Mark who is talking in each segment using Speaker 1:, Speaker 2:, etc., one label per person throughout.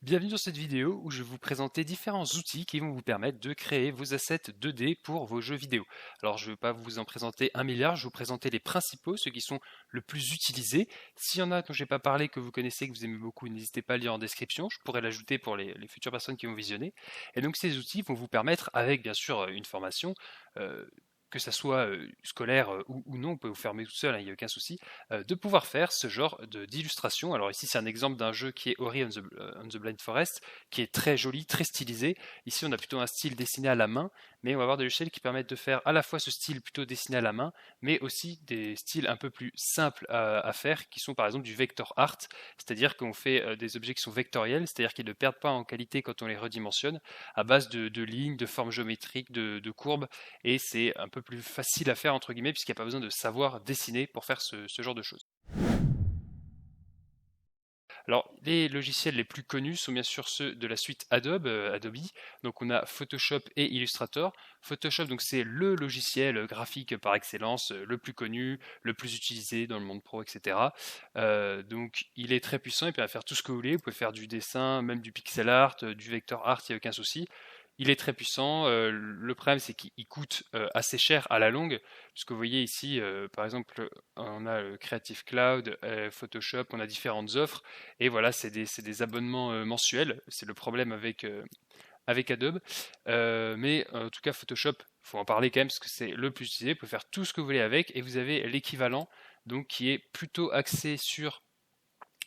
Speaker 1: Bienvenue dans cette vidéo où je vais vous présenter différents outils qui vont vous permettre de créer vos assets 2D pour vos jeux vidéo. Alors je ne vais pas vous en présenter un milliard, je vais vous présenter les principaux, ceux qui sont le plus utilisés. S'il y en a dont je n'ai pas parlé, que vous connaissez, que vous aimez beaucoup, n'hésitez pas à lire en description, je pourrais l'ajouter pour les futures personnes qui vont visionner. Et donc ces outils vont vous permettre, avec bien sûr une formation, que ça soit scolaire ou non, vous pouvez vous fermer tout seul, il n'y a aucun souci, de pouvoir faire ce genre d'illustration. Alors ici c'est un exemple d'un jeu qui est Ori on the Blind Forest, qui est très joli, très stylisé. Ici on a plutôt un style dessiné à la main, mais on va avoir des logiciels qui permettent de faire à la fois ce style plutôt dessiné à la main, mais aussi des styles un peu plus simples à faire, qui sont par exemple du vector art, c'est-à-dire qu'on fait des objets qui sont vectoriels, c'est-à-dire qu'ils ne perdent pas en qualité quand on les redimensionne, à base de lignes, de formes géométriques, de courbes, et c'est un peu plus facile à faire entre guillemets puisqu'il n'y a pas besoin de savoir dessiner pour faire ce genre de choses. Alors, les logiciels les plus connus sont bien sûr ceux de la suite Adobe. Donc, on a Photoshop et Illustrator. Photoshop, donc c'est le logiciel graphique par excellence, le plus connu, le plus utilisé dans le monde pro, etc. Donc, il est très puissant. Il peut faire tout ce que vous voulez. Vous pouvez faire du dessin, même du pixel art, du vector art. Il n'y a aucun souci. Il est très puissant. Le problème, c'est qu'il coûte assez cher à la longue, puisque vous voyez ici, par exemple, on a Creative Cloud, Photoshop, on a différentes offres. Et voilà, c'est des abonnements mensuels. C'est le problème avec Adobe. Mais en tout cas, Photoshop, il faut en parler quand même parce que c'est le plus utilisé. Vous pouvez faire tout ce que vous voulez avec et vous avez l'équivalent donc qui est plutôt axé sur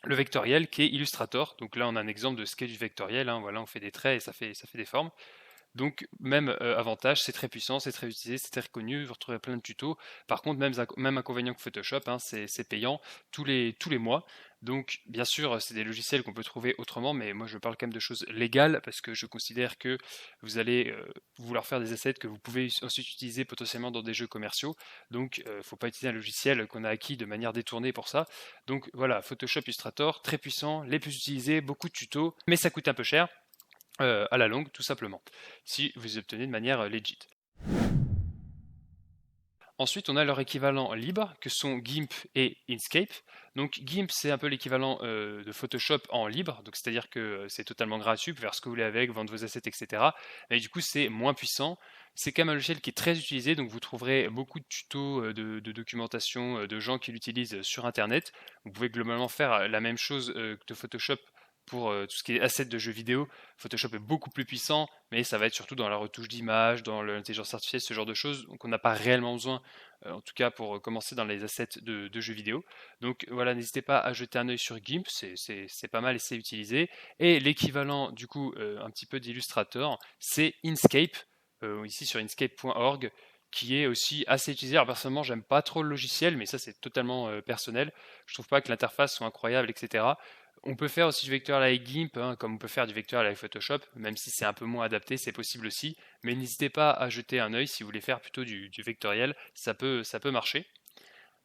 Speaker 1: le vectoriel qui est Illustrator. Donc là, on a un exemple de ce qu'est du vectoriel. Voilà, on fait des traits et ça fait des formes. Donc, même avantage, c'est très puissant, c'est très utilisé, c'est très reconnu, vous retrouvez plein de tutos. Par contre, même inconvénient que Photoshop, c'est payant tous les mois. Donc, bien sûr, c'est des logiciels qu'on peut trouver autrement, mais moi je parle quand même de choses légales parce que je considère que vous allez vouloir faire des assets que vous pouvez ensuite utiliser potentiellement dans des jeux commerciaux. Donc, il ne faut pas utiliser un logiciel qu'on a acquis de manière détournée pour ça. Donc, voilà, Photoshop, Illustrator, très puissant, les plus utilisés, beaucoup de tutos, mais ça coûte un peu cher à la longue, tout simplement, si vous obtenez de manière legit. Ensuite, on a leur équivalent libre, que sont GIMP et Inkscape. Donc GIMP, c'est un peu l'équivalent de Photoshop en libre, donc c'est-à-dire que c'est totalement gratuit, vous pouvez faire ce que vous voulez avec, vendre vos assets, etc. Mais du coup, c'est moins puissant. C'est quand même un logiciel qui est très utilisé, donc vous trouverez beaucoup de tutos, de documentation, de gens qui l'utilisent sur Internet. Vous pouvez globalement faire la même chose que de Photoshop pour tout ce qui est assets de jeux vidéo. Photoshop est beaucoup plus puissant, mais ça va être surtout dans la retouche d'image, dans l'intelligence artificielle, ce genre de choses, donc on n'a pas réellement besoin, en tout cas pour commencer dans les assets de jeux vidéo. Donc voilà, n'hésitez pas à jeter un œil sur GIMP, c'est pas mal et c'est utilisé. Et l'équivalent du coup un petit peu d'Illustrator, c'est Inkscape, ici sur inkscape.org, qui est aussi assez utilisé. Alors personnellement, j'aime pas trop le logiciel, mais ça c'est totalement personnel. Je trouve pas que l'interface soit incroyable, etc. On peut faire aussi du vecteur avec GIMP, comme on peut faire du vecteur avec Photoshop, même si c'est un peu moins adapté, c'est possible aussi. Mais n'hésitez pas à jeter un œil si vous voulez faire plutôt du vectoriel, ça peut marcher.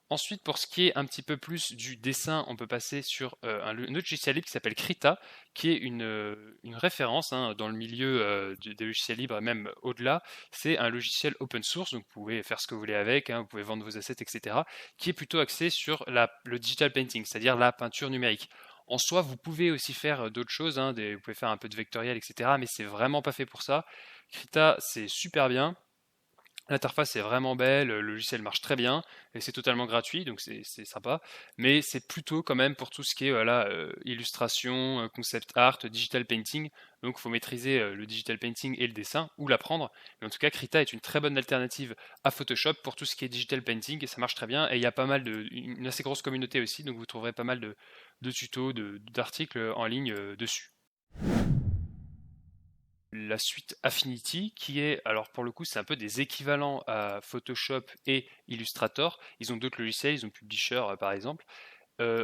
Speaker 1: Ensuite, pour ce qui est un petit peu plus du dessin, on peut passer sur un autre logiciel libre qui s'appelle Krita, qui est une référence dans le milieu des logiciels libres, et même au-delà. C'est un logiciel open source, donc vous pouvez faire ce que vous voulez avec, vous pouvez vendre vos assets, etc., qui est plutôt axé sur le digital painting, c'est-à-dire la peinture numérique. En soi, vous pouvez aussi faire d'autres choses, vous pouvez faire un peu de vectoriel, etc., mais c'est vraiment pas fait pour ça. Krita, c'est super bien. L'interface est vraiment belle, le logiciel marche très bien et c'est totalement gratuit, donc c'est sympa. Mais c'est plutôt quand même pour tout ce qui est voilà, illustration, concept art, digital painting. Donc il faut maîtriser le digital painting et le dessin ou l'apprendre. Mais en tout cas, Krita est une très bonne alternative à Photoshop pour tout ce qui est digital painting et ça marche très bien. Et il y a pas mal une assez grosse communauté aussi, donc vous trouverez pas mal de tutos, d'articles en ligne dessus. La suite Affinity qui est, alors pour le coup c'est un peu des équivalents à Photoshop et Illustrator, ils ont d'autres logiciels, ils ont Publisher par exemple.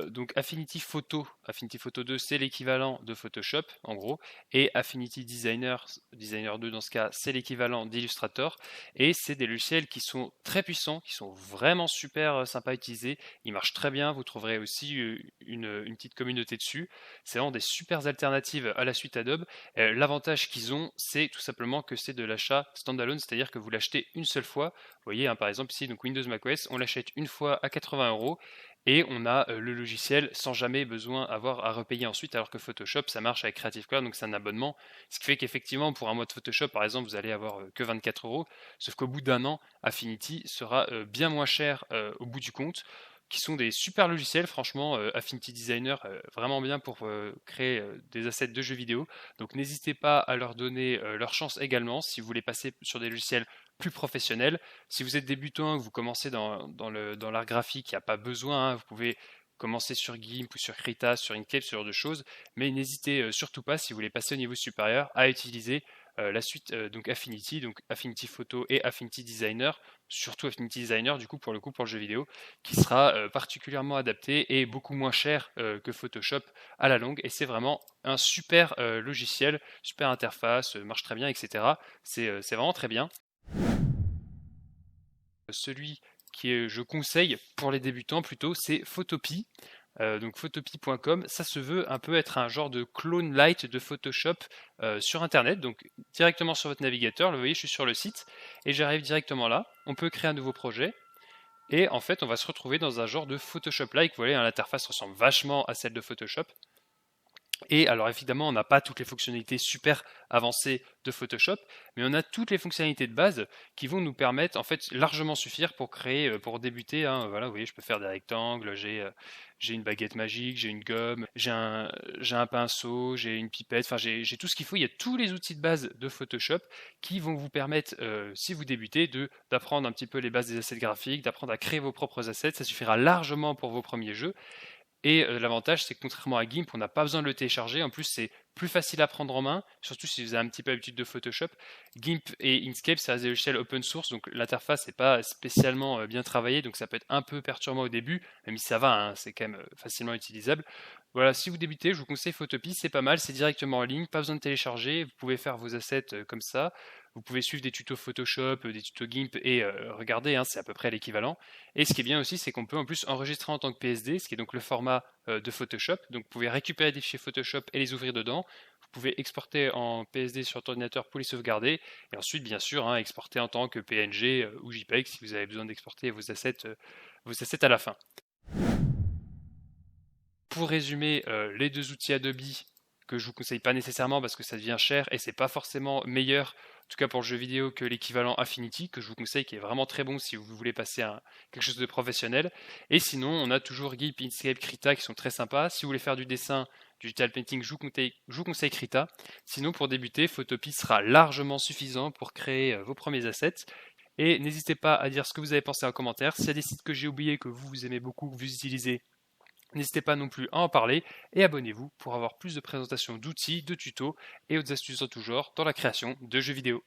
Speaker 1: Donc Affinity Photo 2 c'est l'équivalent de Photoshop en gros, et Affinity Designer 2 dans ce cas c'est l'équivalent d'Illustrator, et c'est des logiciels qui sont très puissants, qui sont vraiment super sympas à utiliser, ils marchent très bien, vous trouverez aussi une petite communauté dessus, c'est vraiment des super alternatives à la suite Adobe. L'avantage qu'ils ont c'est tout simplement que c'est de l'achat standalone, c'est-à-dire que vous l'achetez une seule fois, vous voyez par exemple ici donc Windows macOS, on l'achète une fois à 80 € et on a le logiciel sans jamais besoin avoir à repayer ensuite, alors que Photoshop, ça marche avec Creative Cloud, donc c'est un abonnement, ce qui fait qu'effectivement, pour un mois de Photoshop, par exemple, vous allez avoir que 24 €, sauf qu'au bout d'un an, Affinity sera bien moins cher au bout du compte, qui sont des super logiciels, franchement, Affinity Designer, vraiment bien pour créer des assets de jeux vidéo. Donc n'hésitez pas à leur donner leur chance également si vous voulez passer sur des logiciels plus professionnels. Si vous êtes débutant, que vous commencez dans l'art graphique, il n'y a pas besoin, hein, vous pouvez commencer sur GIMP ou sur Krita, sur Inkscape, ce genre de choses, mais n'hésitez surtout pas, si vous voulez passer au niveau supérieur, à utiliser la suite donc Affinity Photo et Affinity Designer, surtout Affinity Designer du coup pour le jeu vidéo, qui sera particulièrement adapté et beaucoup moins cher que Photoshop à la longue, et c'est vraiment un super logiciel, super interface, marche très bien, etc. C'est vraiment très bien. Celui je conseille pour les débutants plutôt, c'est Photopea. Donc photopea.com, ça se veut un peu être un genre de clone light de Photoshop sur internet, donc directement sur votre navigateur. Vous voyez, je suis sur le site et j'arrive directement là. On peut créer un nouveau projet et en fait on va se retrouver dans un genre de Photoshop-like. Vous voyez, l'interface ressemble vachement à celle de Photoshop. Et alors évidemment, on n'a pas toutes les fonctionnalités super avancées de Photoshop, mais on a toutes les fonctionnalités de base qui vont nous permettre, en fait, largement suffire pour créer, pour débuter, hein. Voilà, vous voyez, je peux faire des rectangles, j'ai une baguette magique, j'ai une gomme, j'ai un pinceau, j'ai une pipette, enfin j'ai tout ce qu'il faut. Il y a tous les outils de base de Photoshop qui vont vous permettre, si vous débutez, d'apprendre un petit peu les bases des assets graphiques, d'apprendre à créer vos propres assets. Ça suffira largement pour vos premiers jeux. Et l'avantage, c'est que contrairement à GIMP, on n'a pas besoin de le télécharger. En plus, c'est plus facile à prendre en main, surtout si vous avez un petit peu l'habitude de Photoshop. GIMP et Inkscape, ça reste des logiciels open source, donc l'interface n'est pas spécialement bien travaillée, donc ça peut être un peu perturbant au début, même si ça va, hein, c'est quand même facilement utilisable. Voilà, si vous débutez, je vous conseille Photopea, c'est pas mal, c'est directement en ligne, pas besoin de télécharger, vous pouvez faire vos assets comme ça. Vous pouvez suivre des tutos Photoshop, des tutos GIMP et regarder, hein, c'est à peu près l'équivalent. Et ce qui est bien aussi, c'est qu'on peut en plus enregistrer en tant que PSD, ce qui est donc le format de Photoshop. Donc vous pouvez récupérer des fichiers Photoshop et les ouvrir dedans. Vous pouvez exporter en PSD sur votre ordinateur pour les sauvegarder. Et ensuite, bien sûr, hein, exporter en tant que PNG ou JPEG si vous avez besoin d'exporter vos assets à la fin. Pour résumer, les deux outils Adobe que je vous conseille pas nécessairement parce que ça devient cher et c'est pas forcément meilleur, en tout cas pour le jeu vidéo, que l'équivalent Affinity, que je vous conseille, qui est vraiment très bon si vous voulez passer à quelque chose de professionnel. Et sinon, on a toujours GIMP, Inkscape, Krita qui sont très sympas. Si vous voulez faire du dessin, du digital painting, je vous conseille Krita. Sinon, pour débuter, Photopea sera largement suffisant pour créer vos premiers assets. Et n'hésitez pas à dire ce que vous avez pensé en commentaire. S'il y a des sites que j'ai oubliés, que vous aimez beaucoup, que vous utilisez, n'hésitez pas non plus à en parler et abonnez-vous pour avoir plus de présentations d'outils, de tutos et autres astuces en tout genre dans la création de jeux vidéo.